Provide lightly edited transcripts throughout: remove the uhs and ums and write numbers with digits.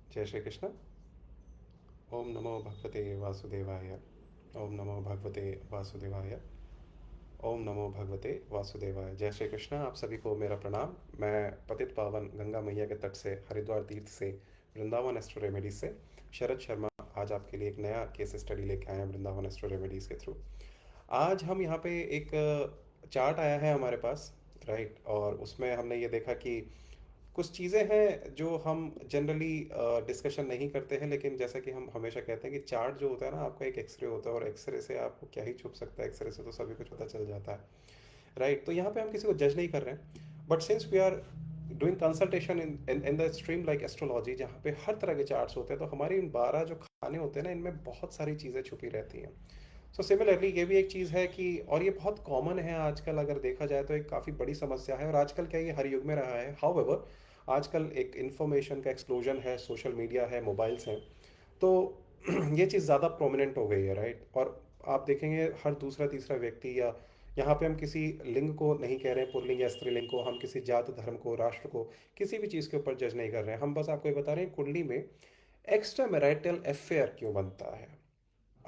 जय श्री कृष्ण। ओम नमो भगवते वासुदेवाय। ओम नमो भगवते वासुदेवाय। ओम नमो भगवते वासुदेवाय। जय श्री कृष्ण। आप सभी को मेरा प्रणाम। मैं पतित पावन गंगा मैया के तट से, हरिद्वार तीर्थ से, वृंदावन एस्ट्रो रेमेडीज से शरद शर्मा आज आपके लिए एक नया केस स्टडी लेके आए हैं वृंदावन एस्ट्रो रेमेडीज के थ्रू। आज हम यहाँ पे एक चार्ट आया है हमारे पास, राइट, और उसमें हमने ये देखा कि कुछ चीज़ें हैं जो हम जनरली डिस्कशन नहीं करते हैं, लेकिन जैसा कि हम हमेशा कहते हैं कि चार्ट जो होता है ना, आपका एक एक्सरे होता है, और एक्सरे से आपको क्या ही छुप सकता है, एक्सरे से तो सभी कुछ पता चल जाता है, राइट। तो यहाँ पे हम किसी को जज नहीं कर रहे हैं, but since we are doing consultation in the stream like astrology, जहाँ पे हर तरह के चार्ट्स होते हैं, तो हमारे इन 12 जो खाने होते हैं ना, इनमें बहुत सारी चीज़ें छुपी रहती हैं। सो सिमिलरली ये भी एक चीज़ है कि, और ये बहुत कॉमन है आजकल, अगर देखा जाए तो एक काफ़ी बड़ी समस्या है, और आजकल क्या ये हर युग में रहा है। हाउ आजकल एक इन्फॉर्मेशन का एक्सप्लोजन है, सोशल मीडिया है, मोबाइल्स हैं, तो ये चीज़ ज़्यादा प्रोमिनेंट हो गई है, राइट। और आप देखेंगे हर दूसरा तीसरा व्यक्ति, या यहाँ पे हम किसी लिंग को नहीं कह रहे हैं, पुल्लिंग या स्त्रीलिंग को, हम किसी जात धर्म को, राष्ट्र को, किसी भी चीज़ के ऊपर जज नहीं कर रहे हैं। हम बस आपको ये बता रहे हैं कुंडली में एक्स्ट्रा मैरिटल अफेयर क्यों बनता है।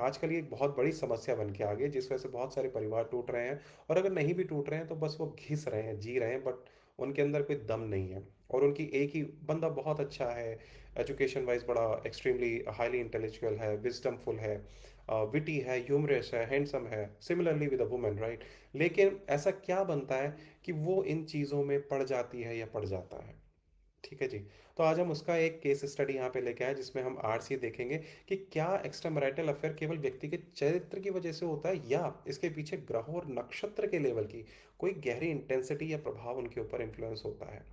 आजकल ये एक बहुत बड़ी समस्या बन के आ गई, जिस वजह से बहुत सारे परिवार टूट रहे हैं, और अगर नहीं भी टूट रहे हैं तो बस वो घिस रहे हैं, जी रहे हैं, बट उनके अंदर कोई दम नहीं है। और उनकी एक ही बंदा बहुत अच्छा है, एजुकेशन वाइज बड़ा एक्सट्रीमली हाईली इंटेलेक्चुअल है, विजडमफुल है, विटी है, ह्यूमरस है, हैंडसम है, similarly with a woman, right. लेकिन ऐसा क्या बनता है कि वो इन चीज़ों में पड़ जाती है या पड़ जाता है। ठीक है जी। तो आज हम उसका एक केस स्टडी यहाँ पे लेके आए, जिसमें हम आरसी देखेंगे कि क्या एक्स्ट्रा मैरिटल अफेयर केवल व्यक्ति के चरित्र की वजह से होता है, या इसके पीछे ग्रहों और नक्षत्र के लेवल की कोई गहरी इंटेंसिटी या प्रभाव उनके ऊपर इन्फ्लुएंस होता है।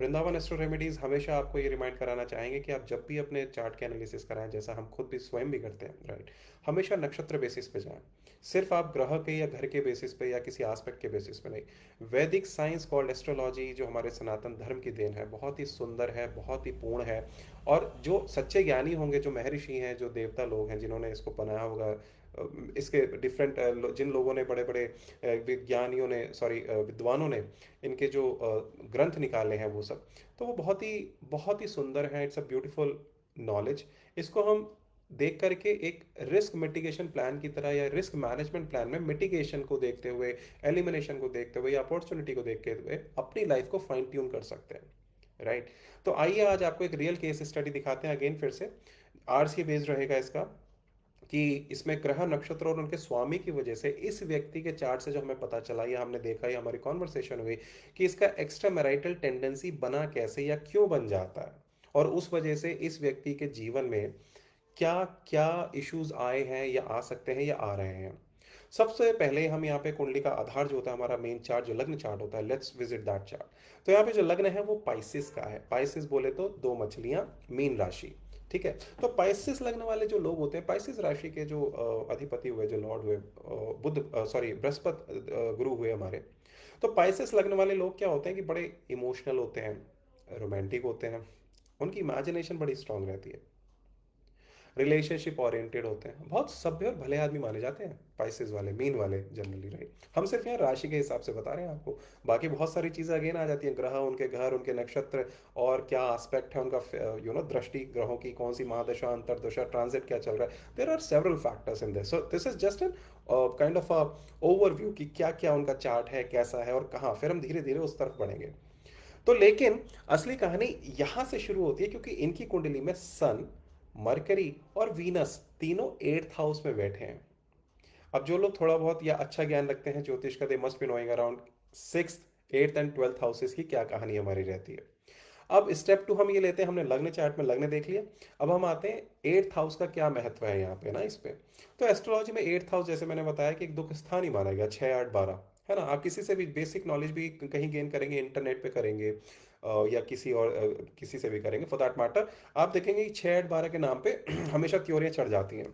वृंदावन एस्ट्रो रेमेडीज हमेशा आपको ये रिमाइंड कराना चाहेंगे कि आप जब भी अपने चार्ट के एनालिसिस कराएं, जैसा हम खुद भी स्वयं भी करते हैं, राइट, हमेशा नक्षत्र बेसिस पे जाएं। सिर्फ आप ग्रह के या घर के बेसिस पे या किसी एस्पेक्ट के बेसिस पे नहीं। वैदिक साइंस कॉल्ड एस्ट्रोलॉजी, जो हमारे सनातन धर्म की देन है, बहुत ही सुंदर है, बहुत ही पूर्ण है। और जो सच्चे ज्ञानी होंगे, जो महर्षि हैं, जो देवता लोग हैं, जिन्होंने इसको बनाया होगा, इसके डिफरेंट जिन लोगों ने, बड़े बड़े विज्ञानियों ने, सॉरी विद्वानों ने इनके जो ग्रंथ निकाले हैं वो सब, तो वो बहुत ही सुंदर है। It's a beautiful knowledge. इसको हम देख करके एक रिस्क मिटिगेशन प्लान की तरह, या रिस्क मैनेजमेंट प्लान में मिटिगेशन को देखते हुए, एलिमिनेशन को देखते हुए, या अपॉर्चुनिटी को देखते हुए अपनी लाइफ को फाइन ट्यून कर सकते हैं, राइट। तो आइए आज आपको एक रियल केस स्टडी दिखाते हैं, अगेन फिर से आरसी बेस्ड रहेगा इसका, कि इसमें ग्रह नक्षत्र और उनके स्वामी की वजह से इस व्यक्ति के चार्ट से जो हमें पता चला, या हमने देखा, या हमारी कॉन्वर्सेशन हुई, कि इसका एक्स्ट्रा मैरिटल टेंडेंसी बना कैसे या क्यों बन जाता है, और उस वजह से इस व्यक्ति के जीवन में क्या क्या इश्यूज आए हैं, या आ सकते हैं, या आ रहे हैं। सबसे पहले हम यहाँ पे कुंडली का आधार जो होता है, हमारा मेन चार्ट जो लग्न चार्ट होता है, लेट्स विजिट दैट चार्ट। तो यहाँ पे जो लग्न है वो पाइसिस का है। पाइसिस बोले तो दो मछलियां, मीन राशि। ठीक है। तो पाइसिस लग्न वाले जो लोग होते हैं, पाइसिस राशि के जो अधिपति हुए, जो लॉर्ड हुए, बुध, सॉरी बृहस्पति गुरु हुए हमारे। तो पाइसिस लग्न वाले लोग क्या होते हैं कि बड़े इमोशनल होते हैं, रोमांटिक होते हैं, उनकी इमेजिनेशन बड़ी स्ट्रांग रहती है, रिलेशनशिप ओरिएंटेड होते हैं, बहुत सभ्य और भले आदमी माने जाते हैं पाइसेस वाले, मीन वाले जनरली, राइट। हम सिर्फ यहाँ राशि के हिसाब से बता रहे हैं आपको, बाकी बहुत सारी चीज़ें अगेन आ जाती हैं, ग्रह, उनके घर, उनके नक्षत्र, और क्या एस्पेक्ट है उनका, दृष्टि ग्रहों की कौन सी महादशा, अंतरदशा, ट्रांजिट क्या चल रहा है। There are several factors in this, so this is just an kind of a overview कि क्या क्या उनका चार्ट है, कैसा है, और कहाँ, फिर हम धीरे धीरे उस तरफ बढ़ेंगे। तो लेकिन असली कहानी यहां से शुरू होती है, क्योंकि इनकी कुंडली में सन, मरकरी और वीनस तीनों 8th हाउस में बैठे हैं। अब जो लोग थोड़ा बहुत या अच्छा ज्ञान रखते हैं ज्योतिष का, they must be knowing around 6th 8th and 12th houses की क्या कहानी हमारी रहती है। अब स्टेप टू हम ये लेते हैं, हमने लग्न चार्ट में लग्न देख लिया। अब हम आते हैं 8th हाउस का क्या महत्व है यहाँ पे ना, इस पे। तो एस्ट्रोलॉजी में 8th हाउस, जैसे मैंने बताया, कि एक दुख स्थान ही माना गया, 6 8 12, है ना। आप किसी से भी बेसिक नॉलेज भी कहीं गेन करेंगे, इंटरनेट पे करेंगे, या किसी और किसी से भी करेंगे फॉर दैट मैटर, आप देखेंगे कि 6 8 12 के नाम पे हमेशा थ्योरियां चढ़ जाती हैं।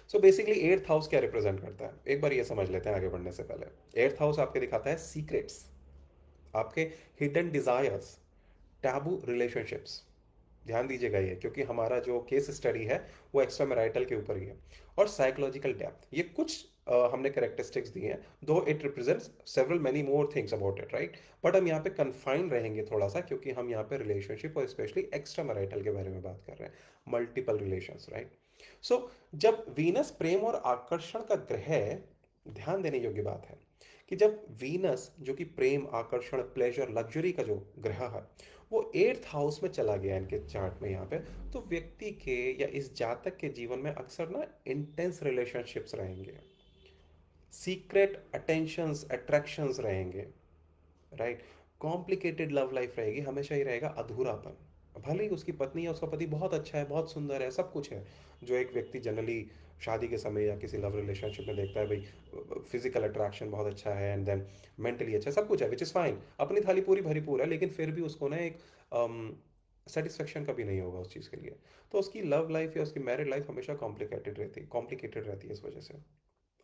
सो बेसिकली 8th हाउस क्या रिप्रेजेंट करता है, एक बार ये समझ लेते हैं आगे बढ़ने से पहले। 8th हाउस आपके दिखाता है सीक्रेट्स, आपके हिडन डिजायर्स, टैबू रिलेशनशिप्स। ध्यान दीजिएगा ये, क्योंकि हमारा जो केस स्टडी है वो एक्स्ट्रा मैरिटल के ऊपर ही है। और साइकोलॉजिकल डेप्थ, ये कुछ हमने कैरेक्टरिस्टिक्स दी हैं, दो it represents several many more things about it, right. But हम यहाँ पे कन्फाइन रहेंगे थोड़ा सा, क्योंकि हम यहाँ पे रिलेशनशिप और स्पेशली एक्स्ट्रा मैरिटल के बारे में बात कर रहे हैं, मल्टीपल रिलेशंस, राइट। सो जब वीनस प्रेम और आकर्षण का ग्रह है, ध्यान देने योग्य बात है कि जब वीनस जो कि प्रेम, आकर्षण, प्लेजर, लग्जरी का जो ग्रह है वो 8th हाउस में चला गया इनके चार्ट में यहाँ पे, तो व्यक्ति के या इस जातक के जीवन में अक्सर ना इंटेंस रिलेशनशिप्स रहेंगे, सीक्रेट अटेंशंस, अट्रैक्शंस रहेंगे, राइट। कॉम्प्लिकेटेड लव लाइफ रहेगी, हमेशा ही रहेगा अधूरापन। भले ही उसकी पत्नी या उसका पति बहुत अच्छा है, बहुत सुंदर है, सब कुछ है, जो एक व्यक्ति जनरली शादी के समय या किसी लव रिलेशनशिप में देखता है, भाई फिजिकल अट्रैक्शन बहुत अच्छा है एंड देन मेंटली अच्छा है, सब कुछ है, विच इज़ फाइन, अपनी थाली पूरी भरी पूरा है, लेकिन फिर भी उसको ना एक सेटिस्फेक्शन कभी नहीं होगा उस चीज़ के लिए। तो उसकी लव लाइफ या उसकी मैरिड लाइफ हमेशा कॉम्प्लिकेटेड रहती है इस वजह से।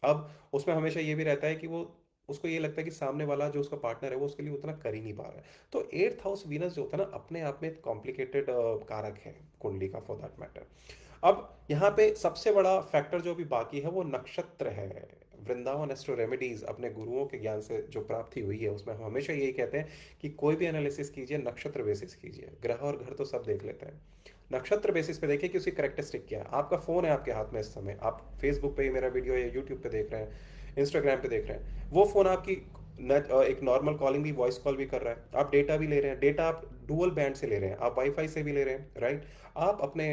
अब उसमें हमेशा ये भी रहता है कि वो, उसको ये लगता है कि सामने वाला जो उसका पार्टनर है वो उसके लिए उतना कर ही नहीं पा रहा है। तो 8th हाउस वीनस जो होता है ना, अपने आप में एक कॉम्प्लिकेटेड कारक है कुंडली का, फॉर दैट मैटर। अब यहाँ पे सबसे बड़ा फैक्टर जो भी बाकी है वो नक्षत्र है। वृंदावन एस्ट्रो रेमेडीज अपने गुरुओं के ज्ञान से जो प्राप्ति हुई है, उसमें हम हमेशा यही कहते हैं कि कोई भी एनालिसिस कीजिए नक्षत्र बेसिस कीजिए, ग्रह और घर तो सब देख लेते हैं, नक्षत्र बेसिस पे देखिए कि उसकी करेक्टरिस्टिक क्या है। आपका फोन है आपके हाथ में इस समय, आप फेसबुक पे ही मेरा वीडियो या यूट्यूब पे देख रहे हैं, इंस्टाग्राम पे देख रहे हैं, वो फोन आपकी एक नॉर्मल कॉलिंग भी, वॉइस कॉल भी कर रहा है, आप डेटा भी ले रहे हैं, डेटा आप डुअल बैंड से ले रहे हैं, आप वाईफाई से भी ले रहे हैं, राइट। आप अपने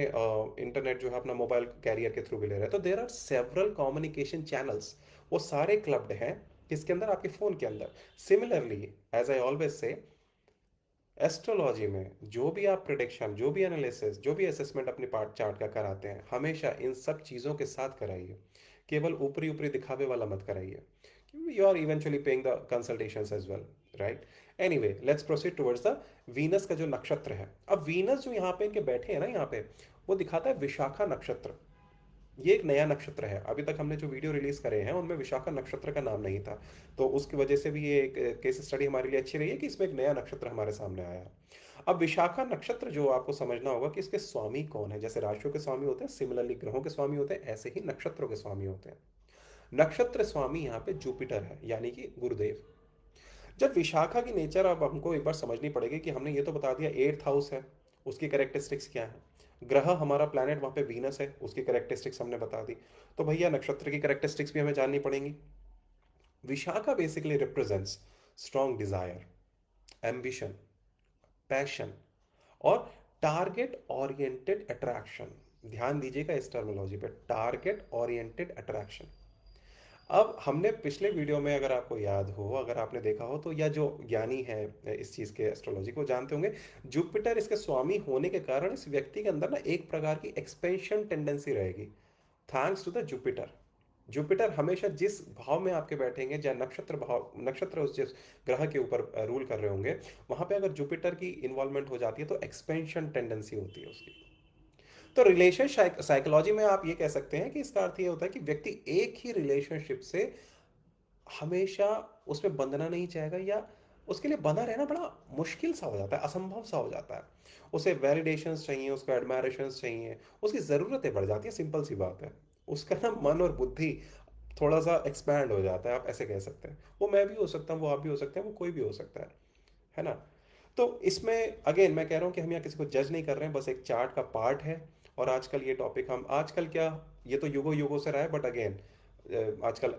इंटरनेट जो है अपना मोबाइल कैरियर के थ्रू भी ले रहे हैं। तो there are several communication channels, वो सारे क्लब्ड हैं किसके अंदर, आपके फोन के अंदर। Similarly, as I always say, astrology में जो भी आप प्रिडिक्शन, जो भी एनालिसिस, जो भी असेसमेंट अपने पार्ट चार्ट का कराते हैं, हमेशा इन सब चीज़ों के साथ कराइए, केवल ऊपरी ऊपरी दिखावे वाला मत कराइए। You are eventually paying the consultations as well, right. Anyway, let's proceed towards the Venus का जो नक्षत्र है। अब वीनस जो यहाँ पे इनके बैठे हैं ना, यहाँ पे वो दिखाता है विशाखा नक्षत्र। ये एक नया नक्षत्र है, अभी तक हमने जो वीडियो रिलीज करे हैं उनमें विशाखा नक्षत्र का नाम नहीं था, तो उसकी वजह से भी ये एक केस स्टडी हमारे लिए अच्छी रही है कि इसमें एक नया नक्षत्र हमारे सामने आया। अब विशाखा नक्षत्र जो आपको समझना होगा कि इसके स्वामी कौन है। जैसे राशियों के स्वामी होते हैं, सिमिलरली ग्रहों के स्वामी होते हैं, ऐसे ही नक्षत्रों के स्वामी होते हैं। नक्षत्र स्वामी यहाँ पे जुपिटर है, यानी कि गुरुदेव। जब विशाखा की नेचर अब हमको एक बार समझनी पड़ेगी कि हमने ये तो बता दिया 8th हाउस है, उसकी करेक्टरिस्टिक्स क्या है, ग्रह हमारा प्लैनेट वहां पे वीनस है, उसकी करेक्टरिस्टिक्स हमने बता दी, तो भैया नक्षत्र की करेक्टरिस्टिक्स भी हमें जाननी पड़ेंगी। Vishakha basically represents strong Dzire, ambition, passion और टारगेट ओरिएंटेड अट्रैक्शन। ध्यान दीजिएगा इस टर्मिनोलॉजी पे, टारगेट ओरिएंटेड अट्रैक्शन। अब हमने पिछले वीडियो में, अगर आपको याद हो, अगर आपने देखा हो तो, या जो ज्ञानी है इस चीज़ के एस्ट्रोलॉजी को जानते होंगे, जुपिटर इसके स्वामी होने के कारण इस व्यक्ति के अंदर ना एक प्रकार की एक्सपेंशन टेंडेंसी रहेगी, thanks to the Jupiter. Jupiter हमेशा जिस भाव में आपके बैठेंगे, या नक्षत्र भाव, नक्षत्र उस जिस ग्रह के ऊपर रूल कर रहे होंगे, वहां पे अगर जुपिटर की इन्वॉल्वमेंट हो जाती है तो एक्सपेंशन टेंडेंसी होती है उसकी। तो रिलेशन साइकोलॉजी में आप ये कह सकते हैं कि इसका अर्थ ये होता है कि व्यक्ति एक ही रिलेशनशिप से हमेशा उसमें बंधना नहीं चाहेगा, या उसके लिए बंधा रहना बड़ा मुश्किल सा हो जाता है, असंभव सा हो जाता है। उसे वैलिडेशंस चाहिए, उसको एडमायरेशंस चाहिए, उसकी ज़रूरतें बढ़ जाती है, सिंपल सी बात है। उसका ना मन और बुद्धि थोड़ा सा एक्सपैंड हो जाता है, आप ऐसे कह सकते हैं। वो मैं भी हो सकता हूँ, वो आप भी हो सकते हैं, वो कोई भी हो सकता है ना। तो इसमें अगेन मैं कह रहा हूँ कि हम यहाँ किसी को जज नहीं कर रहे हैं, बस एक चार्ट का पार्ट है। और आजकल ये टॉपिक हम, आजकल क्या, ये तो युगों युगों से रहा है, बट अगेन आजकल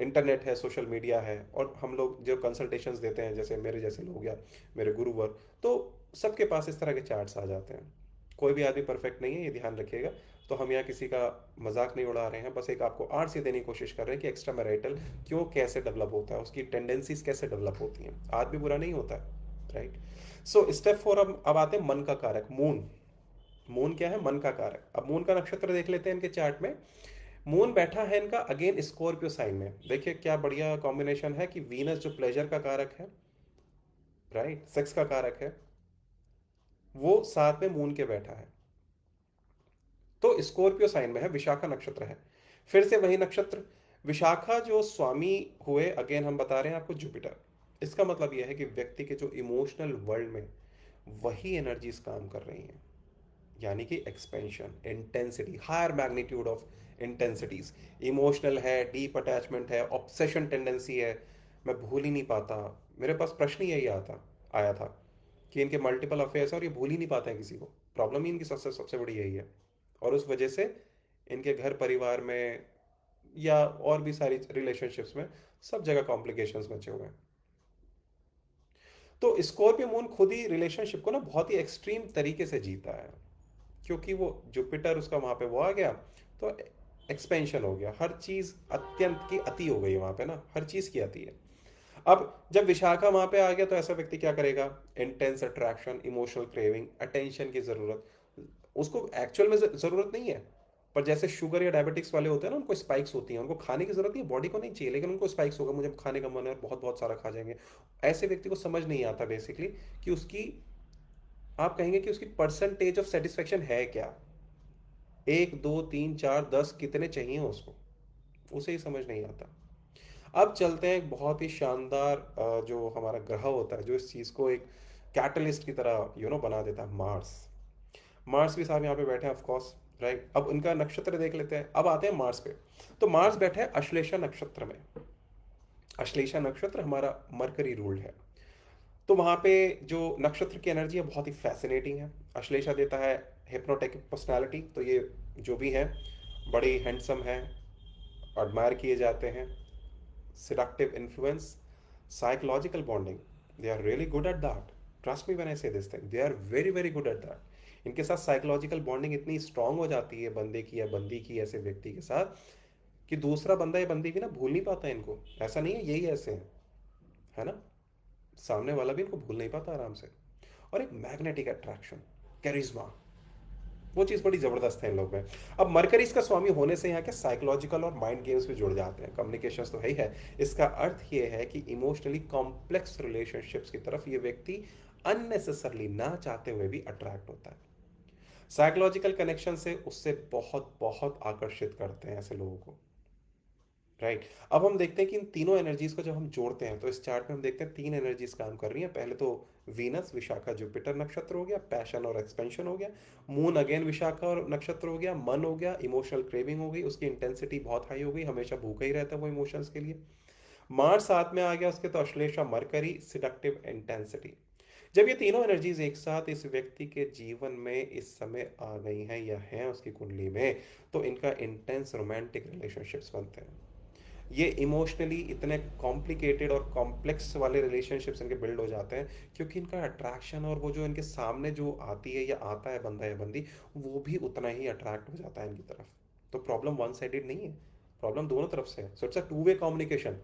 इंटरनेट है, सोशल मीडिया है, और हम लोग जो कंसल्टेशंस देते हैं, जैसे मेरे जैसे लोग या मेरे गुरुवर, तो सबके पास इस तरह के चार्ट्स आ जाते हैं। कोई भी आदमी परफेक्ट नहीं है, ये ध्यान रखिएगा। तो हम यहाँ किसी का मजाक नहीं उड़ा रहे हैं, बस एक आपको आर्ट से देने की कोशिश कर रहे हैं कि एक्स्ट्रा मैरिटल क्यों, कैसे डेवलप होता है, उसकी टेंडेंसीज कैसे डेवलप होती हैं। आदमी बुरा नहीं होता है, राइट। सो स्टेप 4, अब आते हैं मन का कारक, मून। मून क्या है, मन का कारक। अब मून का नक्षत्र देख लेते हैं इनके चार्ट में। मून बैठा है इनका अगेन स्कॉर्पियो साइन में। देखिए क्या बढ़िया कॉम्बिनेशन है कि वीनस जो प्लेजर का कारक है, राइट, सेक्स का कारक है, वो साथ में मून के बैठा है। तो स्कॉर्पियो साइन में है, विशाखा नक्षत्र है। फिर से वही नक्षत्र, विशाखा जो स्वामी हुए, अगेन हम बता रहे हैं आपको, जुपिटर। इसका मतलब यह है कि व्यक्ति के जो इमोशनल वर्ल्ड में वही एनर्जीज काम कर रही हैं, यानी कि expansion, intensity, higher magnitude of intensities. Emotional है, डीप अटैचमेंट है, ऑब्सेशन टेंडेंसी है, मैं भूल ही नहीं पाता। मेरे पास प्रश्न ही यही आता आया था कि इनके मल्टीपल अफेयर्स हैं और ये भूल ही नहीं पाते हैं किसी को। प्रॉब्लम ही इनकी सबसे सबसे बड़ी यही है। और उस वजह से इनके घर परिवार में या और भी सारी रिलेशनशिप्स में सब जगह कॉम्प्लिकेशंस मचे हुए हैं। तो स्कॉर्पियो मून खुद ही रिलेशनशिप को ना बहुत ही एक्सट्रीम तरीके से जीता है, क्योंकि वो जुपिटर उसका वहां पे वो आ गया, तो एक्सपेंशन हो गया, हर चीज अत्यंत की अति हो गई वहां पे ना, हर चीज की अति है। अब जब विशाखा वहां पे आ गया तो ऐसा व्यक्ति क्या करेगा? Intense attraction, emotional craving, attention की जरूरत। उसको एक्चुअल में जरूरत नहीं है, पर जैसे शुगर या डायबिटिक्स वाले होते हैं ना, उनको स्पाइक्स होती हैं, उनको खाने की जरूरत नहीं है, बॉडी को नहीं चाहिए, लेकिन उनको स्पाइक्स होगा, मुझे खाने का मन है, बहुत बहुत सारा खा जाएंगे। ऐसे व्यक्ति को समझ नहीं आता बेसिकली कि उसकी, आप कहेंगे कि उसकी परसेंटेज ऑफ सेटिस्फेक्शन है क्या, एक दो तीन चार दस कितने चाहिए उसको, उसे ही समझ नहीं आता। अब चलते हैं एक बहुत ही शानदार जो हमारा ग्रह होता है, जो इस चीज को एक कैटलिस्ट की तरह बना देता है, मार्स। मार्स भी साहब यहाँ पे बैठे हैं ऑफ कोर्स, राइट। अब उनका नक्षत्र देख लेते हैं, अब आते हैं मार्स पे। तो मार्स बैठे हैं अश्लेषा नक्षत्र में। अश्लेषा नक्षत्र हमारा मरकरी रूल्ड है। तो वहां पे जो नक्षत्र की एनर्जी है बहुत ही फैसिनेटिंग है। अश्लेषा देता है हिप्नोटिक पर्सनालिटी, तो ये जो भी है बड़ी हैंडसम है, एडमायर किए जाते हैं, seductive influence, psychological bonding. They are really good at that. Trust me when I say this thing. They are very very good at that. इनके साथ साइकोलॉजिकल बॉन्डिंग इतनी स्ट्रांग हो जाती है बंदे की या बंदी की, ऐसे व्यक्ति के साथ, कि दूसरा बंदा या बंदी भी ना भूल नहीं पाता इनको। ऐसा नहीं है यही ऐसे हैं, है ना, सामने वाला भी इनको भूल नहीं पाता आराम से। और एक मैग्नेटिक अट्रैक्शन, कैरिज्मा, वो चीज़ बड़ी ज़बरदस्त है इन लोग में। अब मरकरी इसका स्वामी होने से यहाँ के साइकोलॉजिकल और माइंड गेम्स भी जुड़ जाते हैं, कम्युनिकेशंस तो है ही है। इसका अर्थ ये है कि इमोशनली कॉम्प्लेक्स रिलेशनशिप्स की तरफ ये व्यक्ति अननेसेसरली ना चाहते हुए भी अट्रैक्ट होता है। साइकोलॉजिकल कनेक्शन से उससे बहुत बहुत आकर्षित करते हैं ऐसे लोगों को, राइट। अब हम देखते हैं कि इन तीनों एनर्जीज को जब हम जोड़ते हैं तो इस चार्ट में हम देखते हैं तीन एनर्जीज काम कर रही हैं। पहले तो वीनस विशाखा जुपिटर नक्षत्र हो गया, पैशन और एक्सपेंशन हो गया। मून अगेन विशाखा और नक्षत्र हो गया, मन हो गया, इमोशनल क्रेविंग हो गई, उसकी इंटेंसिटी बहुत हाई हो गई, हमेशा भूखा ही रहता है वो इमोशंस के लिए। मार्स साथ में आ गया उसके, तो अश्लेषा मरकरी, सिडक्टिव इंटेंसिटी। जब ये तीनों एनर्जीज एक साथ इस व्यक्ति के जीवन में इस समय आ गई हैं या हैं उसकी कुंडली में, तो इनका इंटेंस रोमांटिक रिलेशनशिप्स बनते हैं। ये इमोशनली इतने कॉम्प्लिकेटेड और कॉम्प्लेक्स वाले रिलेशनशिप्स इनके बिल्ड हो जाते हैं, क्योंकि इनका अट्रैक्शन और वो जो इनके सामने जो आती है या आता है बंदा या बंदी, वो भी उतना ही अट्रैक्ट हो जाता है इनकी तरफ। तो प्रॉब्लम वन साइडेड नहीं है, प्रॉब्लम दोनों तरफ से है। So it's a two way communication.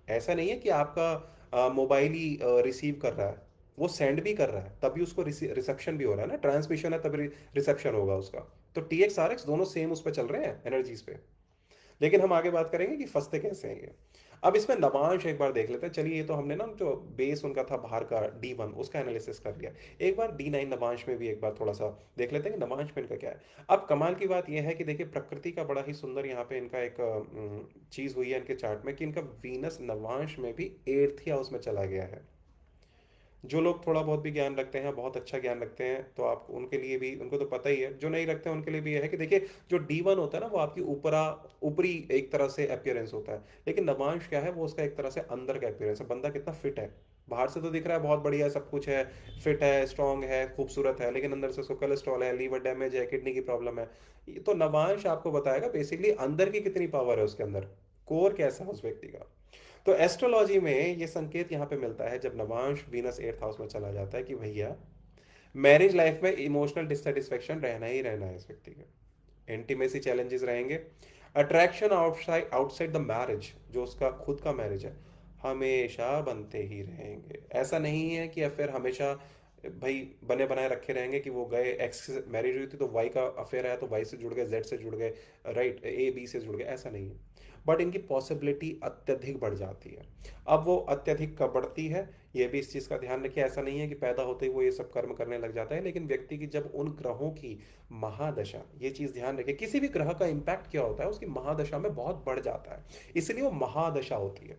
ऐसा नहीं है कि आपका मोबाइल ही रिसीव कर रहा है, वो सेंड भी कर रहा है, तभी उसको रिसेप्शन भी हो रहा है ना, ट्रांसमिशन है तभी रिसेप्शन होगा उसका। तो टी एक्स आर एक्स दोनों सेम उस पर चल रहे हैं एनर्जीज पे। लेकिन हम आगे बात करेंगे कि फंसते कैसे हैं ये। अब इसमें नवांश एक बार देख लेते हैं। चलिए, ये तो हमने ना जो बेस उनका था बाहर का D1 उसका एनालिसिस कर लिया। एक बार D9 नवांश में भी एक बार थोड़ा सा देख लेते हैं कि नवांश में इनका क्या है। अब कमाल की बात यह है कि देखिए प्रकृति का बड़ा ही सुंदर यहाँ पे इनका एक चीज हुई है इनके चार्ट में कि इनका वीनस नवांश में भी 8th हाउस में चला गया है। जो लोग थोड़ा बहुत भी ज्ञान रखते हैं, बहुत अच्छा ज्ञान रखते हैं, तो आप उनके लिए भी, उनको तो पता ही है, जो नहीं रखते हैं उनके लिए भी यह है कि देखिए जो D1 होता है ना, वो आपकी ऊपरी एक तरह से अपियरेंस होता है, लेकिन नवांश क्या है, वो उसका एक तरह से अंदर का अपियरेंस है। बंदा कितना फिट है, बाहर से तो दिख रहा है बहुत बढ़िया सब कुछ है, फिट है, स्ट्रांग है, खूबसूरत है, लेकिन अंदर से उसको कोलेस्ट्रॉल है, लीवर डैमेज है, किडनी की प्रॉब्लम है। तो नवांश आपको बताएगा बेसिकली अंदर की कितनी पावर है उसके अंदर, कोर कैसा है उस व्यक्ति का। तो एस्ट्रोलॉजी में ये संकेत यहाँ पे मिलता है जब नवांश वीनस 8th हाउस में चला जाता है कि भैया मैरिज लाइफ में इमोशनल डिससेटिस्फेक्शन रहना ही रहना है इस व्यक्ति के, इंटीमेसी चैलेंजेस रहेंगे, attraction outside outside the marriage, जो उसका खुद का मैरिज है, हमेशा बनते ही रहेंगे। ऐसा नहीं है कि अफेयर हमेशा भाई बने बनाए रखे रहेंगे कि वो गए एक्स से मैरिज हुई थी तो वाई का अफेयर आया तो वाई से जुड़ गए, जेड से जुड़ गए, राइट, ए बी से जुड़ गए, ऐसा नहीं है। बट इनकी पॉसिबिलिटी अत्यधिक बढ़ जाती है। अब वो अत्यधिक कब बढ़ती है, ये भी इस चीज़ का ध्यान रखिए। ऐसा नहीं है कि पैदा होते ही वो ये सब कर्म करने लग जाता है, लेकिन व्यक्ति की जब उन ग्रहों की महादशा, ये चीज़ ध्यान रखिए, किसी भी ग्रह का इम्पैक्ट क्या होता है उसकी महादशा में बहुत बढ़ जाता है, इसलिए वो महादशा होती है।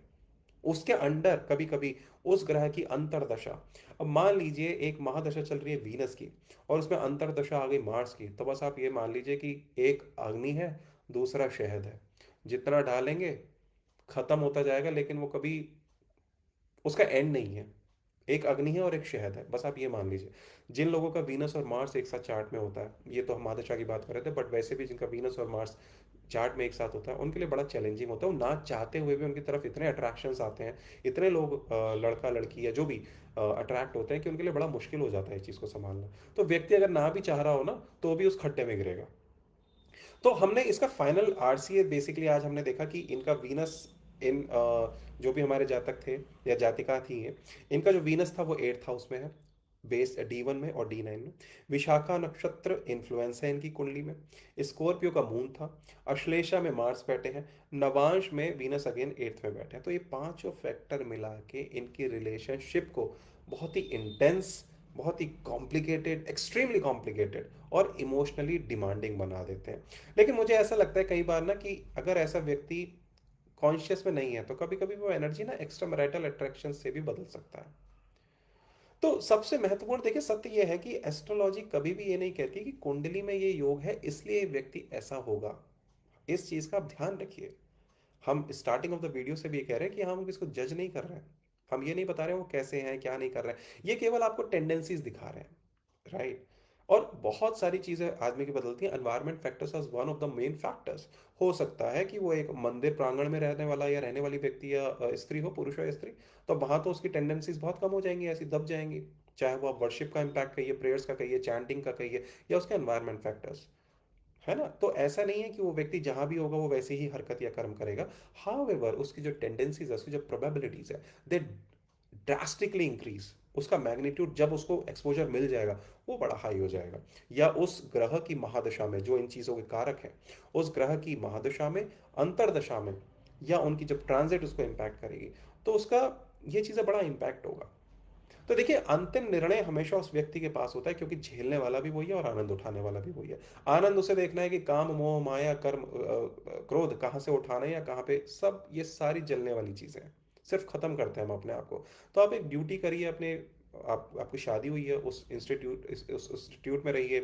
उसके अंडर कभी कभी उस ग्रह की अंतरदशा। अब मान लीजिए एक महादशा चल रही है वीनस की, और उसमें अंतरदशा आ गई मार्स की, तो बस आप ये मान लीजिए कि एक अग्नि है, दूसरा शहद है, जितना डालेंगे खत्म होता जाएगा, लेकिन वो कभी उसका एंड नहीं है। एक अग्नि है और एक शहद है, बस आप ये मान लीजिए। जिन लोगों का वीनस और मार्स एक साथ चार्ट में होता है, ये तो हम महादशा की बात कर रहे थे, बट वैसे भी जिनका वीनस और मार्स चार्ट में एक साथ होता है, उनके लिए बड़ा चैलेंजिंग होता है। वो ना चाहते हुए भी उनकी तरफ इतने अट्रैक्शंस आते हैं, इतने लोग लड़का लड़की या जो भी अट्रैक्ट होते हैं, कि उनके लिए बड़ा मुश्किल हो जाता है इस चीज़ को संभालना। तो व्यक्ति अगर ना भी चाह रहा हो ना, तो भी उस खड्डे में गिरेगा। तो हमने इसका फाइनल आरसीए बेसिकली आज हमने देखा कि इनका वीनस इन जो भी हमारे जातक थे या जातिका थी ये, इनका जो वीनस था वो 8th हाउस में है, बेस D1 में और D9 में। विशाखा नक्षत्र इन्फ्लुएंस है इनकी कुंडली में। स्कॉर्पियो का मून था। अश्लेषा में मार्स बैठे हैं। नवांश में वीनस अगेन 8th में बैठे हैं। तो ये पांचों फैक्टर मिला के इनकी रिलेशनशिप को बहुत ही इंटेंस, बहुत ही कॉम्प्लिकेटेड, एक्सट्रीमली कॉम्प्लिकेटेड और इमोशनली डिमांडिंग बना देते हैं। लेकिन मुझे ऐसा लगता है कई बार ना कि अगर ऐसा व्यक्ति कॉन्शियस में नहीं है, तो कभी कभी वो एनर्जी ना एक्स्ट्रा मैरिटल अट्रैक्शन से भी बदल सकता है। तो सबसे महत्वपूर्ण देखिए सत्य यह है कि एस्ट्रोलॉजी कभी भी ये नहीं कहती कि कुंडली में ये योग है इसलिए व्यक्ति ऐसा होगा। इस चीज का आप ध्यान रखिए। हम स्टार्टिंग ऑफ द वीडियो से भी ये कह रहे हैं कि हम इसको जज नहीं कर रहे हैं। हम ये नहीं बता रहे हैं वो कैसे हैं, क्या नहीं कर रहे हैं, ये केवल आपको टेंडेंसीज दिखा रहे हैं, राइट। और बहुत सारी चीजें आदमी की बदलती हैं। Environment factors as one of the main factors. हो सकता है कि वो एक मंदिर प्रांगण में रहने वाला या रहने वाली व्यक्ति या स्त्री हो, पुरुष हो या स्त्री, तो वहां तो उसकी टेंडेंसीज बहुत कम हो जाएंगी, ऐसी दब जाएंगी। चाहे वो आप वर्शिप का इम्पैक्ट कहिए, प्रेयर्स का कहिए, चैंटिंग का कहिए, या उसके एनवायरमेंट फैक्टर्स, है ना। तो ऐसा नहीं है कि वो व्यक्ति जहां भी होगा वो वैसे ही हरकत या कर्म करेगा। हाउएवर उसकी जो टेंडेंसीज है, उसकी जो प्रोबेबिलिटीज है, दे ड्रास्टिकली इंक्रीज। उसका मैग्नीट्यूड जब उसको एक्सपोजर मिल जाएगा वो बड़ा हाई हो जाएगा। या उस ग्रह की महादशा में जो इन चीजों के कारक हैं, उस ग्रह की महादशा में, अंतरदशा में, या उनकी जब ट्रांजिट उसको इम्पैक्ट करेगी, तो उसका ये चीजें बड़ा इम्पैक्ट होगा। तो देखिए अंतिम निर्णय हमेशा उस व्यक्ति के पास होता है, क्योंकि झेलने वाला भी वही है और आनंद उठाने वाला भी वही है। आनंद उसे देखना है कि काम मोह माया कर्म क्रोध कहाँ से उठाना है या कहाँ पे, सब ये सारी जलने वाली चीजें हैं। सिर्फ खत्म करते हैं हम अपने आप को। तो आप एक ड्यूटी करिए अपने, आपकी शादी हुई है उस इंस्टीट्यूट, उस इंस्टीट्यूट में रहिए,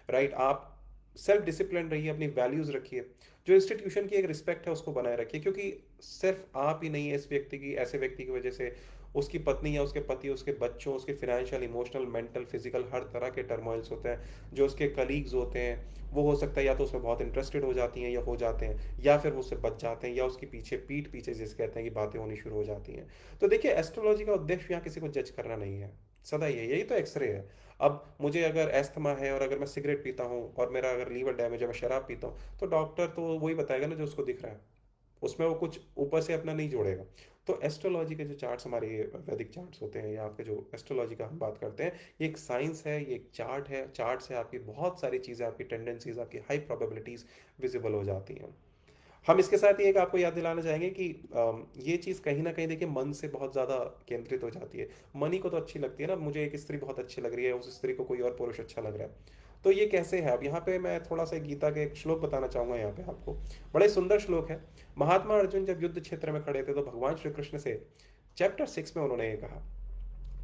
राइट। आप सेल्फ डिसिप्लिन रहिए, अपनी वैल्यूज रखिए, जो इंस्टीट्यूशन की एक रिस्पेक्ट है उसको बनाए रखिए। क्योंकि सिर्फ आप ही नहीं है इस व्यक्ति की, ऐसे व्यक्ति की वजह से उसकी पत्नी या उसके पति, उसके बच्चों, उसके फाइनेंशियल, इमोशनल, मेंटल, फिजिकल, हर तरह के टर्मोइल्स होते हैं। जो उसके कलीग्स होते हैं वो हो सकता है या तो उसमें बहुत इंटरेस्टेड हो जाती हैं या हो जाते हैं, या फिर वो उससे बच जाते हैं, या उसके पीछे पीठ पीछे जिसे कहते हैं कि बातें होनी शुरू हो जाती हैं। तो देखिए एस्ट्रोलॉजी का उद्देश्य यहाँ किसी को जज करना नहीं है, सदा यही तो एक्सरे है। अब मुझे अगर एस्थमा है और अगर मैं सिगरेट पीता हूँ और मेरा अगर लीवर डैमेज है, मैं शराब पीता हूँ, तो डॉक्टर तो वही बताएगा ना जो उसको दिख रहा है, उसमें वो कुछ ऊपर से अपना नहीं जोड़ेगा। तो एस्ट्रोलॉजी के जो चार्ट्स हमारे वैदिक चार्ट्स होते हैं, या आपके जो एस्ट्रोलॉजी का हम बात करते हैं, ये एक साइंस है, ये एक चार्ट है। चार्ट से आपकी बहुत सारी चीज़ें, आपकी टेंडेंसीज, आपकी हाई प्रोबेबिलिटीज विजिबल हो जाती हैं। हम इसके साथ ही एक आपको याद दिलाना चाहेंगे कि ये चीज़ कहीं ना कहीं देखिए मन से बहुत ज़्यादा केंद्रित हो जाती है। मनी को तो अच्छी लगती है ना, मुझे एक स्त्री बहुत अच्छी लग रही है, उस स्त्री को कोई और पुरुष अच्छा लग रहा है, तो ये कैसे है। अब यहाँ पे मैं थोड़ा सा गीता के एक श्लोक बताना चाहूंगा यहाँ पे आपको। बड़ा ही सुंदर श्लोक है। महात्मा अर्जुन जब युद्ध क्षेत्र में खड़े थे तो भगवान श्री कृष्ण से चैप्टर 6 में उन्होंने ये कहा,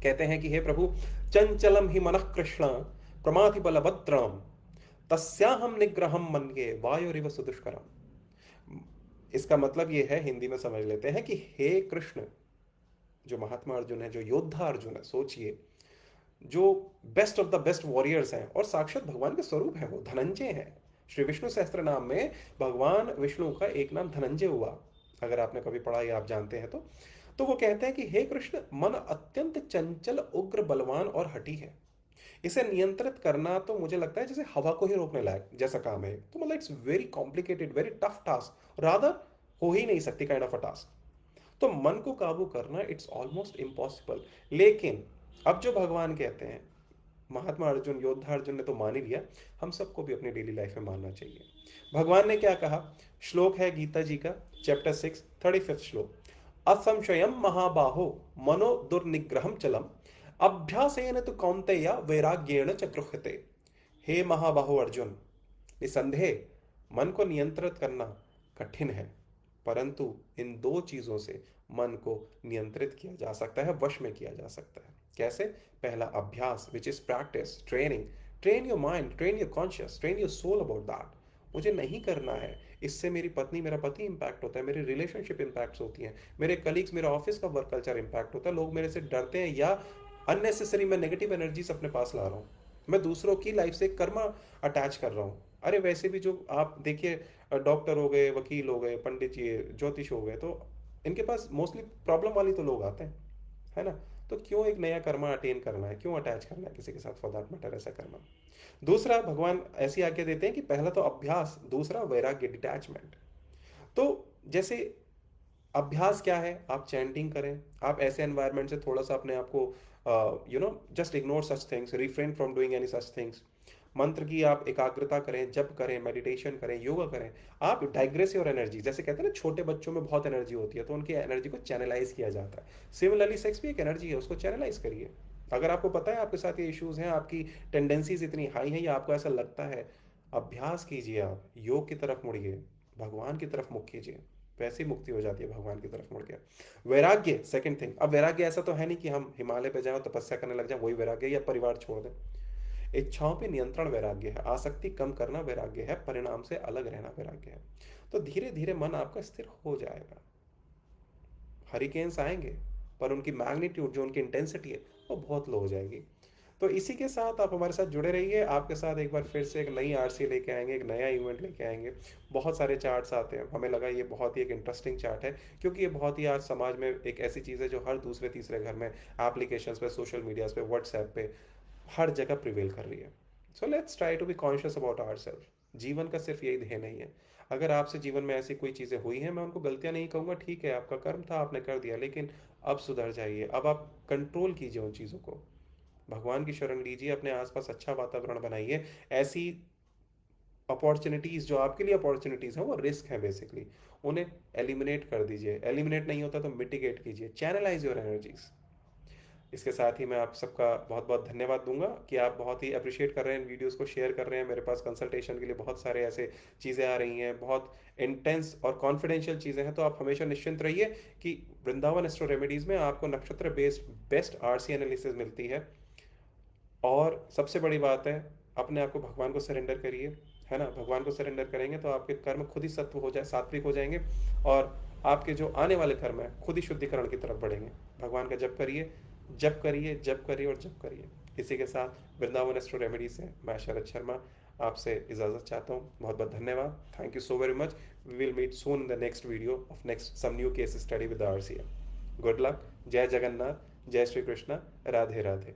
कहते हैं कि हे प्रभु, चंचलम ही मनः कृष्ण प्रमाथि बलभद्रम तस्याहम निग्रहम मन्ये वायुरिव सुदुष्करम। इसका मतलब ये है, हिंदी में समझ लेते हैं कि हे कृष्ण, जो महात्मा अर्जुन है, जो योद्धा अर्जुन है, सोचिए, जो best of the best warriors हैं और साक्षात भगवान के स्वरूप है, वो धनंजय है। श्री विष्णु सहस्त्र नाम में भगवान विष्णु का एक नाम धनंजय हुआ, अगर आपने कभी पढ़ा या आप जानते हैं तो वो कहते हैं कि हे कृष्ण, मन अत्यंत चंचल, उग्र, बलवान और हठी है। इसे नियंत्रित करना तो मुझे लगता है जैसे हवा को ही रोकने लायक जैसा काम है। तो मतलब it's very complicated, very tough task, rather हो ही नहीं सकती काइंड ऑफ अ टास्क। तो मन को काबू करना इट्स ऑलमोस्ट इम्पॉसिबल। लेकिन अब जो भगवान कहते हैं, महात्मा अर्जुन, योद्धा अर्जुन ने तो मान ही लिया, हम सबको भी अपनी डेली लाइफ में मानना चाहिए। भगवान ने क्या कहा, श्लोक है गीता जी का चैप्टर 6 35 श्लोक, असंशयम महाबाहो मनो दुर्निग्रहम चलम अभ्यासेन तो कौन्तेय वैराग्येण च गृह्यते। हे महाबाहो अर्जुन, निसंदेह मन को नियंत्रित करना कठिन है, परंतु इन दो चीज़ों से मन को नियंत्रित किया जा सकता है, वश में किया जा सकता है। कैसे? पहला अभ्यास, which is practice, training. Train your mind, train your conscious, train your soul about that. मुझे नहीं करना है, इससे मेरी पत्नी मेरा पति इंपैक्ट होता है, मेरी रिलेशनशिप इंपैक्ट होती हैं, मेरे कलीग्स, मेरा ऑफिस का वर्क कल्चर इंपैक्ट होता है, लोग मेरे से डरते हैं, या अननेसेसरी मैं नेगेटिव एनर्जीज अपने पास ला रहा हूँ, मैं दूसरों की लाइफ से कर्मा अटैच कर रहा हूँ। अरे वैसे भी जो आप देखिए, डॉक्टर हो गए, वकील हो गए, पंडित जी, ज्योतिष हो गए, तो इनके पास मोस्टली प्रॉब्लम वाली तो लोग आते हैं, है ना? तो क्यों एक नया कर्मा अटेन करना है, क्यों अटैच करना है किसी के साथ, फॉर दैट मैटर, ऐसा करना। दूसरा, भगवान ऐसी आज्ञा देते हैं कि पहला तो अभ्यास, दूसरा वैराग्य, डिटैचमेंट। तो जैसे अभ्यास क्या है? आप चैंटिंग करें, आप ऐसे एनवायरनमेंट से थोड़ा सा अपने आप को just ignore such things, refrain from doing any such things. मंत्र की आप एकाग्रता करें, जप करें, मेडिटेशन करें, योगा करें। आप डाइग्रेस योर एनर्जी, जैसे कहते हैं ना छोटे बच्चों में बहुत एनर्जी होती है तो उनकी एनर्जी को चैनलाइज किया जाता है। सिमिलरली सेक्स भी एक एनर्जी है, उसको चैनलाइज करिए। अगर आपको पता है आपके साथ ये इश्यूज हैं, आपकी टेंडेंसीज इतनी हाई हैं, या आपको ऐसा लगता है, अभ्यास कीजिए, आप योग की तरफ मुड़िए, भगवान की तरफ मुख कीजिए, वैसी मुक्ति हो जाती है भगवान की तरफ मुड़ के। वैराग्य, सेकंड थिंग। अब वैराग्य ऐसा तो है नहीं कि हम हिमालय पे जाएं और तपस्या करने लग जाएं, वही वैराग्य, या परिवार छोड़ दें। इच्छाओं पे नियंत्रण वैराग्य है, आसक्ति कम करना वैराग्य है, परिणाम से अलग रहना वैराग्य है। तो धीरे धीरे मन आपका स्थिर हो जाएगा। हरिकेन्स आएंगे, पर उनकी मैग्नीट्यूड, जो उनकी इंटेंसिटी है, वो बहुत लो हो जाएगी। तो इसी के साथ आप हमारे साथ जुड़े रहिए। आपके साथ एक बार फिर से एक नई आरसी लेके आएंगे, एक नया इवेंट लेके आएंगे। बहुत सारे चार्ट्स आते हैं, हमें लगा ये बहुत ही एक इंटरेस्टिंग चार्ट है, क्योंकि ये बहुत ही आज समाज में एक ऐसी चीज़ है जो हर दूसरे तीसरे घर में, एप्लीकेशंस पे, सोशल मीडियाज पे, व्हाट्सएप पे, हर जगह प्रिवेल कर रही है। So let's try to be conscious about our self. जीवन का सिर्फ यही ध्येय नहीं है। अगर आपसे जीवन में ऐसी कोई चीज़ें हुई हैं, मैं उनको गलतियां नहीं कहूँगा, ठीक है, आपका कर्म था, आपने कर दिया, लेकिन अब सुधर जाइए। अब आप कंट्रोल कीजिए उन चीज़ों को, भगवान की शरण लीजिए, अपने आसपास अच्छा वातावरण बनाइए। ऐसी अपॉर्चुनिटीज़ जो आपके लिए अपॉर्चुनिटीज़ हैं, वो रिस्क है बेसिकली, उन्हें एलिमिनेट कर दीजिए। एलिमिनेट नहीं होता तो मिटिगेट कीजिए, चैनलाइज योर एनर्जीज। इसके साथ ही मैं आप सबका बहुत बहुत धन्यवाद दूंगा कि आप बहुत ही अप्रिशिएट कर रहे हैं, वीडियोस को शेयर कर रहे हैं। मेरे पास कंसल्टेशन के लिए बहुत सारे ऐसे चीज़ें आ रही हैं, बहुत इंटेंस और कॉन्फिडेंशियल चीज़ें हैं। तो आप हमेशा निश्चिंत रहिए कि वृंदावन एस्ट्रो रेमेडीज़ में आपको नक्षत्र बेस्ड बेस्ट आरसी एनालिसिस मिलती है। और सबसे बड़ी बात है, अपने आप को भगवान को सरेंडर करिए, है ना? भगवान को सरेंडर करेंगे तो आपके कर्म खुद ही सत्व हो जाए, सात्विक हो जाएंगे, और आपके जो आने वाले कर्म है खुद ही शुद्धिकरण की तरफ बढ़ेंगे। भगवान का जप करिए, जप करिए, जप करिए और जप करिए। इसी के साथ वृंदावन एस्ट्रो रेमेडी से मैं शरद शर्मा आपसे इजाज़त चाहता हूँ। बहुत बहुत धन्यवाद। Thank you so very much. We will meet soon in the next video of next some new case study with RCM. Good luck. जय जगन्नाथ, जय श्री कृष्णा, राधे राधे।